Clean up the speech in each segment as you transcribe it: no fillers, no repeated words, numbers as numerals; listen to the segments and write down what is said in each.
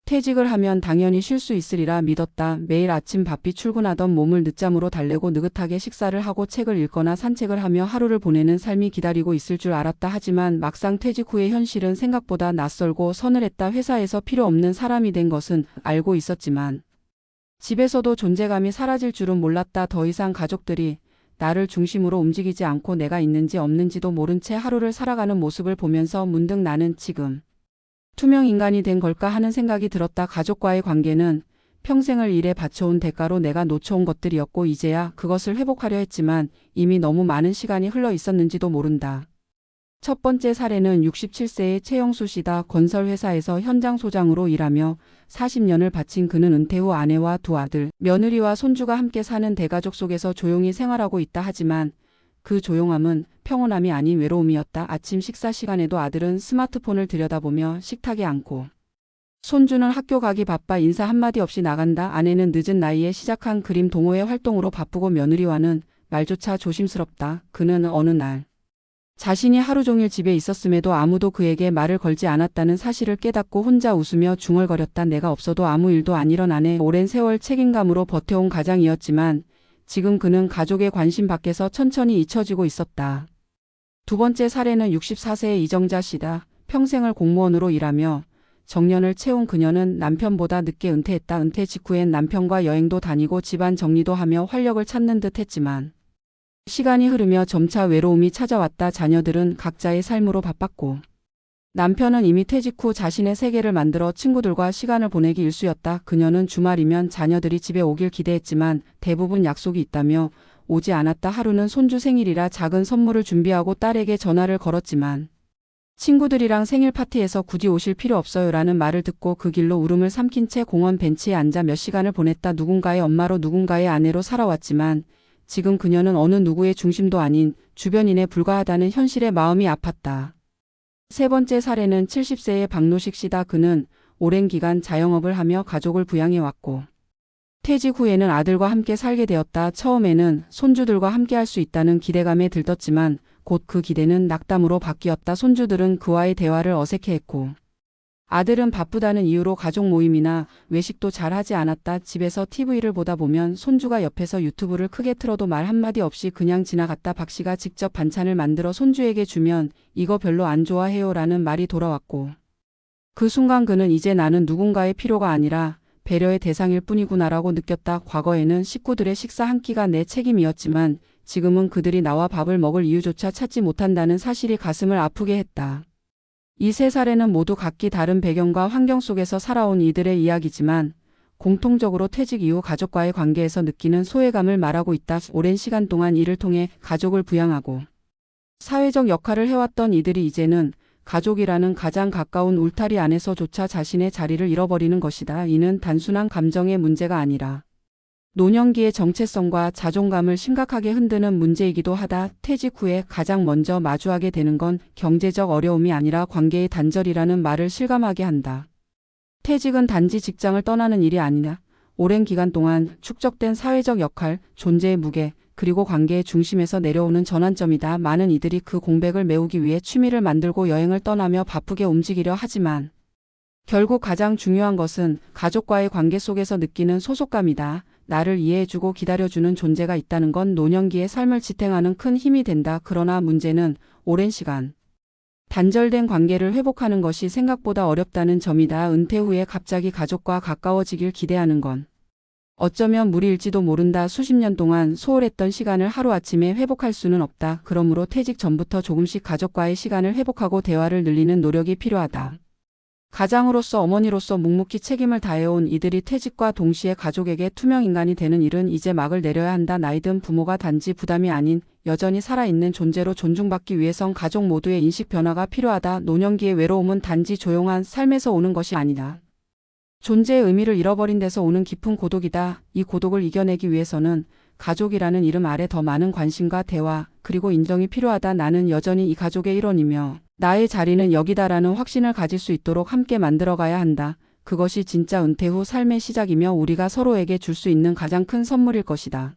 퇴직을 하면 당연히 쉴 수 있으리라 믿었다. 매일 아침 바삐 출근하던 몸을 늦잠으로 달래고 느긋하게 식사를 하고 책을 읽거나 산책을 하며 하루를 보내는 삶이 기다리고 있을 줄 알았다. 하지만 막상 퇴직 후의 현실은 생각보다 낯설고 서늘했다. 회사에서 필요 없는 사람이 된 것은 알고 있었지만 집에서도 존재감이 사라질 줄은 몰랐다. 더 이상 가족들이 나를 중심으로 움직이지 않고 내가 있는지 없는지도 모른 채 하루를 살아가는 모습을 보면서 문득 나는 지금 투명 인간이 된 걸까 하는 생각이 들었다. 가족과의 관계는 평생을 일에 바쳐온 대가로 내가 놓쳐온 것들이었고 이제야 그것을 회복하려 했지만 이미 너무 많은 시간이 흘러 있었는지도 모른다. 첫 번째 사례는 67세의 최영수 씨다. 건설회사에서 현장 소장으로 일하며 40년을 바친 그는 은퇴 후 아내와 두 아들, 며느리와 손주가 함께 사는 대가족 속에서 조용히 생활하고 있다. 하지만 그 조용함은 평온함이 아닌 외로움이었다. 아침 식사 시간에도 아들은 스마트폰을 들여다보며 식탁에 앉고 손주는 학교 가기 바빠 인사 한마디 없이 나간다. 아내는 늦은 나이에 시작한 그림 동호회 활동으로 바쁘고 며느리와는 말조차 조심스럽다. 그는 어느 날 자신이 하루 종일 집에 있었음에도 아무도 그에게 말을 걸지 않았다는 사실을 깨닫고 혼자 웃으며 중얼거렸다. 내가 없어도 아무 일도 안 일어나네. 오랜 세월 책임감으로 버텨온 가장이었지만 지금 그는 가족의 관심 밖에서 천천히 잊혀지고 있었다. 두 번째 사례는 64세의 이정자 씨다. 평생을 공무원으로 일하며 정년을 채운 그녀는 남편보다 늦게 은퇴했다. 은퇴 직후엔 남편과 여행도 다니고 집안 정리도 하며 활력을 찾는 듯 했지만 시간이 흐르며 점차 외로움이 찾아왔다. 자녀들은 각자의 삶으로 바빴고 남편은 이미 퇴직 후 자신의 세계를 만들어 친구들과 시간을 보내기 일쑤였다. 그녀는 주말이면 자녀들이 집에 오길 기대했지만 대부분 약속이 있다며 오지 않았다. 하루는 손주 생일이라 작은 선물을 준비하고 딸에게 전화를 걸었지만 친구들이랑 생일 파티에서 굳이 오실 필요 없어요라는 말을 듣고 그 길로 울음을 삼킨 채 공원 벤치에 앉아 몇 시간을 보냈다. 누군가의 엄마로 누군가의 아내로 살아왔지만 지금 그녀는 어느 누구의 중심도 아닌 주변인에 불과하다는 현실에 마음이 아팠다. 세 번째 사례는 70세의 박노식 씨다. 그는 오랜 기간 자영업을 하며 가족을 부양해왔고 퇴직 후에는 아들과 함께 살게 되었다. 처음에는 손주들과 함께 할 수 있다는 기대감에 들떴지만 곧 그 기대는 낙담으로 바뀌었다. 손주들은 그와의 대화를 어색해했고 아들은 바쁘다는 이유로 가족 모임이나 외식도 잘 하지 않았다. 집에서 TV를 보다 보면 손주가 옆에서 유튜브를 크게 틀어도 말 한마디 없이 그냥 지나갔다. 박 씨가 직접 반찬을 만들어 손주에게 주면 이거 별로 안 좋아해요 라는 말이 돌아왔고 그 순간 그는 이제 나는 누군가의 필요가 아니라 배려의 대상일 뿐이구나라고 느꼈다. 과거에는 식구들의 식사 한 끼가 내 책임이었지만 지금은 그들이 나와 밥을 먹을 이유조차 찾지 못한다는 사실이 가슴을 아프게 했다. 이 세 사례는 모두 각기 다른 배경과 환경 속에서 살아온 이들의 이야기지만 공통적으로 퇴직 이후 가족과의 관계에서 느끼는 소외감을 말하고 있다. 오랜 시간 동안 이를 통해 가족을 부양하고 사회적 역할을 해왔던 이들이 이제는 가족이라는 가장 가까운 울타리 안에서조차 자신의 자리를 잃어버리는 것이다. 이는 단순한 감정의 문제가 아니라 노년기의 정체성과 자존감을 심각하게 흔드는 문제이기도 하다. 퇴직 후에 가장 먼저 마주하게 되는 건 경제적 어려움이 아니라 관계의 단절이라는 말을 실감하게 한다. 퇴직은 단지 직장을 떠나는 일이 아니냐. 오랜 기간 동안 축적된 사회적 역할, 존재의 무게, 그리고 관계의 중심에서 내려오는 전환점이다. 많은 이들이 그 공백을 메우기 위해 취미를 만들고 여행을 떠나며 바쁘게 움직이려 하지만 결국 가장 중요한 것은 가족과의 관계 속에서 느끼는 소속감이다. 나를 이해해주고 기다려주는 존재가 있다는 건 노년기의 삶을 지탱하는 큰 힘이 된다. 그러나 문제는 오랜 시간 단절된 관계를 회복하는 것이 생각보다 어렵다는 점이다. 은퇴 후에 갑자기 가족과 가까워지길 기대하는 건 어쩌면 무리일지도 모른다. 수십 년 동안 소홀했던 시간을 하루아침에 회복할 수는 없다. 그러므로 퇴직 전부터 조금씩 가족과의 시간을 회복하고 대화를 늘리는 노력이 필요하다. 가장으로서 어머니로서 묵묵히 책임을 다해온 이들이 퇴직과 동시에 가족에게 투명 인간이 되는 일은 이제 막을 내려야 한다. 나이든 부모가 단지 부담이 아닌 여전히 살아있는 존재로 존중받기 위해선 가족 모두의 인식 변화가 필요하다. 노년기의 외로움은 단지 조용한 삶에서 오는 것이 아니다. 존재의 의미를 잃어버린 데서 오는 깊은 고독이다. 이 고독을 이겨내기 위해서는 가족이라는 이름 아래 더 많은 관심과 대화, 그리고 인정이 필요하다. 나는 여전히 이 가족의 일원이며 나의 자리는 여기다라는 확신을 가질 수 있도록 함께 만들어가야 한다. 그것이 진짜 은퇴 후 삶의 시작이며 우리가 서로에게 줄 수 있는 가장 큰 선물일 것이다.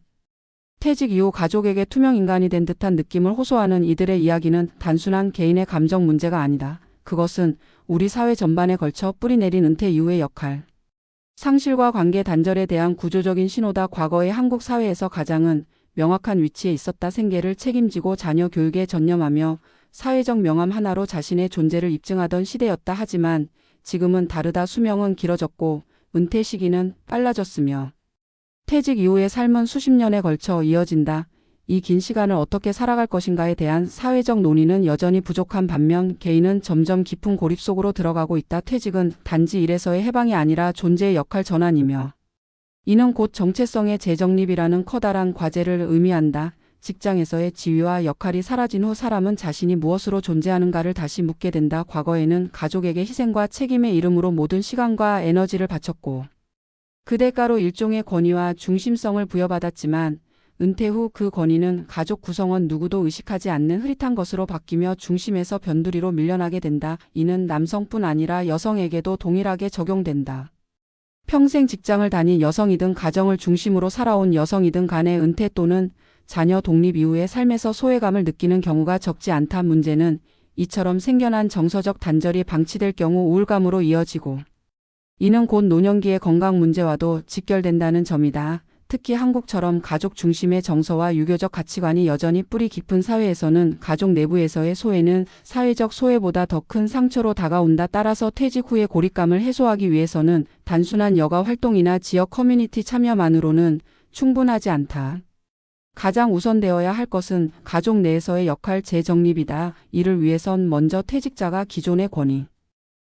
퇴직 이후 가족에게 투명 인간이 된 듯한 느낌을 호소하는 이들의 이야기는 단순한 개인의 감정 문제가 아니다. 그것은 우리 사회 전반에 걸쳐 뿌리내린 은퇴 이후의 역할. 상실과 관계 단절에 대한 구조적인 신호다. 과거의 한국 사회에서 가장은 명확한 위치에 있었다. 생계를 책임지고 자녀 교육에 전념하며 사회적 명함 하나로 자신의 존재를 입증하던 시대였다. 하지만 지금은 다르다. 수명은 길어졌고 은퇴 시기는 빨라졌으며 퇴직 이후의 삶은 수십 년에 걸쳐 이어진다. 이 긴 시간을 어떻게 살아갈 것인가에 대한 사회적 논의는 여전히 부족한 반면 개인은 점점 깊은 고립 속으로 들어가고 있다. 퇴직은 단지 일에서의 해방이 아니라 존재의 역할 전환이며 이는 곧 정체성의 재정립이라는 커다란 과제를 의미한다. 직장에서의 지위와 역할이 사라진 후 사람은 자신이 무엇으로 존재하는가를 다시 묻게 된다. 과거에는 가족에게 희생과 책임의 이름으로 모든 시간과 에너지를 바쳤고 그 대가로 일종의 권위와 중심성을 부여받았지만 은퇴 후 그 권위는 가족 구성원 누구도 의식하지 않는 흐릿한 것으로 바뀌며 중심에서 변두리로 밀려나게 된다. 이는 남성뿐 아니라 여성에게도 동일하게 적용된다. 평생 직장을 다닌 여성이든 가정을 중심으로 살아온 여성이든 간에 은퇴 또는 자녀 독립 이후의 삶에서 소외감을 느끼는 경우가 적지 않다. 문제는 이처럼 생겨난 정서적 단절이 방치될 경우 우울감으로 이어지고 이는 곧 노년기의 건강 문제와도 직결된다는 점이다. 특히 한국처럼 가족 중심의 정서와 유교적 가치관이 여전히 뿌리 깊은 사회에서는 가족 내부에서의 소외는 사회적 소외보다 더 큰 상처로 다가온다. 따라서 퇴직 후의 고립감을 해소하기 위해서는 단순한 여가 활동이나 지역 커뮤니티 참여만으로는 충분하지 않다. 가장 우선되어야 할 것은 가족 내에서의 역할 재정립이다. 이를 위해선 먼저 퇴직자가 기존의 권위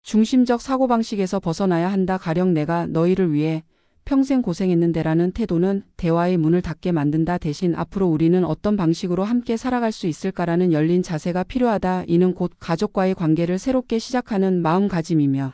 중심적 사고방식에서 벗어나야 한다. 가령 내가 너희를 위해 평생 고생했는데라는 태도는 대화의 문을 닫게 만든다. 대신 앞으로 우리는 어떤 방식으로 함께 살아갈 수 있을까라는 열린 자세가 필요하다. 이는 곧 가족과의 관계를 새롭게 시작하는 마음가짐이며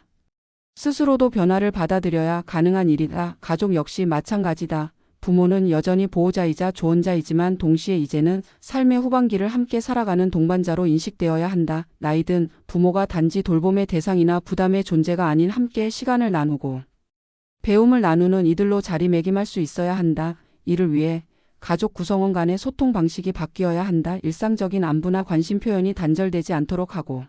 스스로도 변화를 받아들여야 가능한 일이다. 가족 역시 마찬가지다. 부모는 여전히 보호자이자 조언자이지만 동시에 이제는 삶의 후반기를 함께 살아가는 동반자로 인식되어야 한다. 나이든 부모가 단지 돌봄의 대상이나 부담의 존재가 아닌 함께 시간을 나누고 배움을 나누는 이들로 자리매김할 수 있어야 한다. 이를 위해 가족 구성원 간의 소통 방식이 바뀌어야 한다. 일상적인 안부나 관심 표현이 단절되지 않도록 하고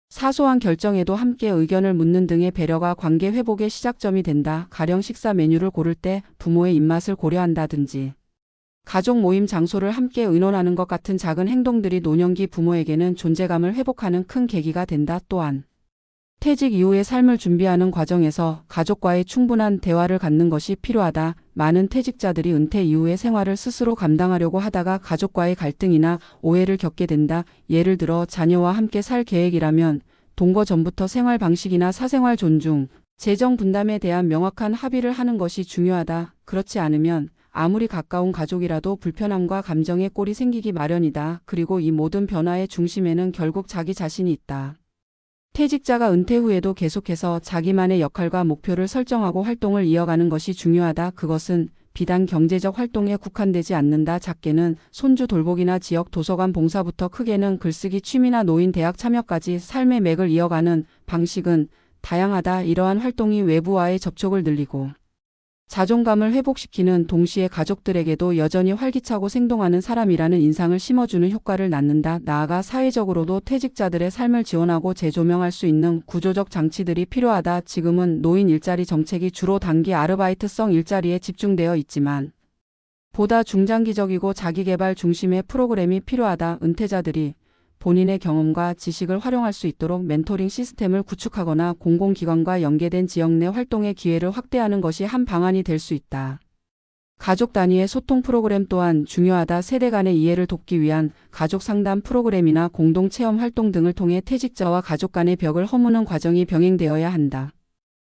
사소한 결정에도 함께 의견을 묻는 등의 배려가 관계 회복의 시작점이 된다. 가령 식사 메뉴를 고를 때 부모의 입맛을 고려한다든지 가족 모임 장소를 함께 의논하는 것 같은 작은 행동들이 노년기 부모에게는 존재감을 회복하는 큰 계기가 된다. 또한 퇴직 이후의 삶을 준비하는 과정에서 가족과의 충분한 대화를 갖는 것이 필요하다. 많은 퇴직자들이 은퇴 이후의 생활을 스스로 감당하려고 하다가 가족과의 갈등이나 오해를 겪게 된다. 예를 들어 자녀와 함께 살 계획이라면 동거 전부터 생활 방식이나 사생활 존중, 재정 분담에 대한 명확한 합의를 하는 것이 중요하다. 그렇지 않으면 아무리 가까운 가족이라도 불편함과 감정의 꼴이 생기기 마련이다. 그리고 이 모든 변화의 중심에는 결국 자기 자신이 있다. 퇴직자가 은퇴 후에도 계속해서 자기만의 역할과 목표를 설정하고 활동을 이어가는 것이 중요하다. 그것은 비단 경제적 활동에 국한되지 않는다. 작게는 손주 돌보기나 지역 도서관 봉사부터 크게는 글쓰기 취미나 노인 대학 참여까지 삶의 맥을 이어가는 방식은 다양하다. 이러한 활동이 외부와의 접촉을 늘리고 자존감을 회복시키는 동시에 가족들에게도 여전히 활기차고 생동하는 사람이라는 인상을 심어주는 효과를 낳는다. 나아가 사회적으로도 퇴직자들의 삶을 지원하고 재조명할 수 있는 구조적 장치들이 필요하다. 지금은 노인 일자리 정책이 주로 단기 아르바이트성 일자리에 집중되어 있지만 보다 중장기적이고 자기개발 중심의 프로그램이 필요하다. 은퇴자들이 본인의 경험과 지식을 활용할 수 있도록 멘토링 시스템을 구축하거나 공공기관과 연계된 지역 내 활동의 기회를 확대하는 것이 한 방안이 될 수 있다. 가족 단위의 소통 프로그램 또한 중요하다. 세대 간의 이해를 돕기 위한 가족 상담 프로그램이나 공동 체험 활동 등을 통해 퇴직자와 가족 간의 벽을 허무는 과정이 병행되어야 한다.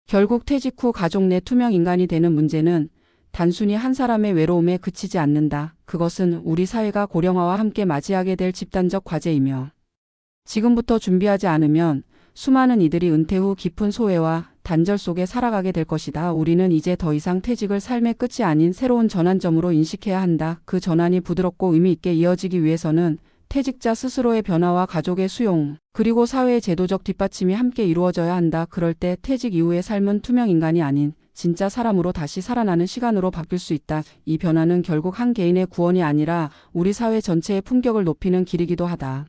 결국 퇴직 후 가족 내 투명 인간이 되는 문제는 단순히 한 사람의 외로움에 그치지 않는다. 그것은 우리 사회가 고령화와 함께 맞이하게 될 집단적 과제이며 지금부터 준비하지 않으면 수많은 이들이 은퇴 후 깊은 소외와 단절 속에 살아가게 될 것이다. 우리는 이제 더 이상 퇴직을 삶의 끝이 아닌 새로운 전환점으로 인식해야 한다. 그 전환이 부드럽고 의미 있게 이어지기 위해서는 퇴직자 스스로의 변화와 가족의 수용, 그리고 사회의 제도적 뒷받침이 함께 이루어져야 한다. 그럴 때 퇴직 이후의 삶은 투명 인간이 아닌 진짜 사람으로 다시 살아나는 시간으로 바뀔 수 있다. 이 변화는 결국 한 개인의 구원이 아니라 우리 사회 전체의 품격을 높이는 길이기도 하다.